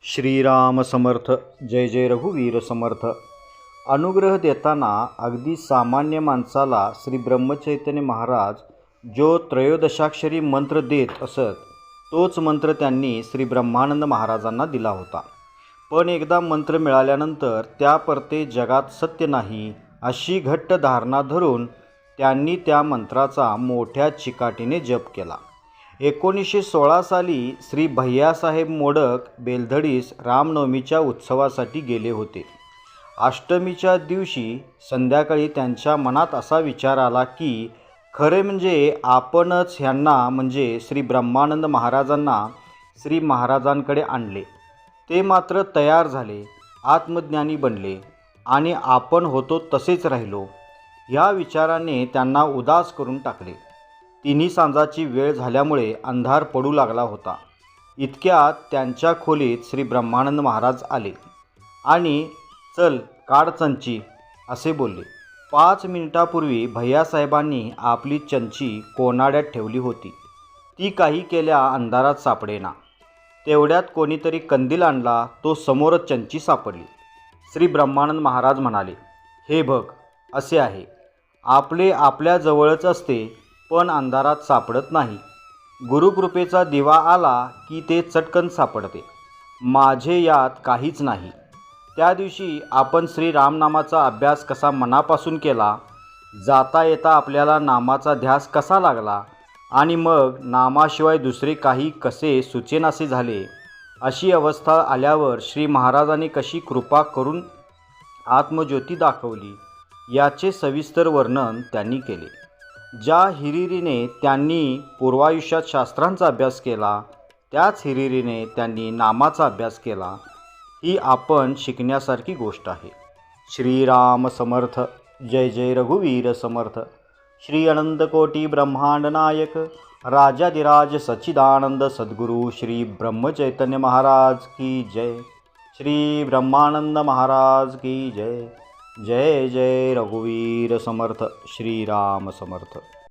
श्रीराम समर्थ. जय जय रघुवीर समर्थ. अनुग्रह देताना अगदी सामान्य माणसाला श्री ब्रह्मचैतन्य महाराज जो त्रयोदशाक्षरी मंत्र देत असत तोच मंत्र त्यांनी श्री ब्रह्मानंद महाराजांना दिला होता. पण एकदा मंत्र मिळाल्यानंतर त्या परते जगात सत्य नाही अशी घट्ट धारणा धरून त्यांनी त्या मंत्राचा मोठ्या चिकाटीने जप केला. 1916 साली श्री भैयासाहेब मोडक बेलधडीस रामनवमीच्या उत्सवासाठी गेले होते. अष्टमीच्या दिवशी संध्याकाळी त्यांच्या मनात असा विचार आला की खरे म्हणजे आपणच ह्यांना म्हणजे श्री ब्रह्मानंद महाराजांना श्री महाराजांकडे आणले. ते मात्र तयार झाले, आत्मज्ञानी बनले आणि आपण होतो तसेच राहिलो. ह्या विचाराने त्यांना उदास करून टाकले. तिन्ही सांजाची वेळ झाल्यामुळे अंधार पडू लागला होता. इतक्यात त्यांच्या खोलीत श्री ब्रह्मानंद महाराज आले आणि चल काढ चंची असे बोलले. 5 मिनिटापूर्वी भैयासाहेबांनी आपली चंची कोनाड्यात ठेवली होती. ती काही केल्या अंधारात सापडेना. तेवढ्यात कोणीतरी कंदील आणला, तो समोरच चंची सापडली. श्री ब्रह्मानंद महाराज म्हणाले, हे बघ असे आहे, आपले आपल्याजवळच असते पण अंधारात सापडत नाही. गुरुकृपेचा दिवा आला की ते चटकन सापडते. माझे यात काहीच नाही. त्या दिवशी आपण श्री रामनामाचा अभ्यास कसा मनापासून केला, जाता येता आपल्याला नामाचा ध्यास कसा लागला आणि मग नामाशिवाय दुसरे काही कसे सुचेनासे झाले, अशी अवस्था आल्यावर श्री महाराजांनी कशी कृपा करून आत्मज्योती दाखवली याचे सविस्तर वर्णन त्यांनी केले. ज्या हिरिरीने त्यांनी पूर्वायुष्यात शास्त्रांचा अभ्यास केला त्याच हिरिरीने त्यांनी नामाचा अभ्यास केला. ही आपण शिकण्यासारखी गोष्ट आहे. श्रीराम समर्थ. जय जय रघुवीर समर्थ. श्री अनंतकोटी ब्रह्मांड नायक राजाधिराज सच्चिदानंद सद्गुरु श्री ब्रह्मचैतन्य महाराज की जय. श्री ब्रह्मानंद महाराज की जय. जय जय रघुवीर समर्थ. श्रीराम समर्थ.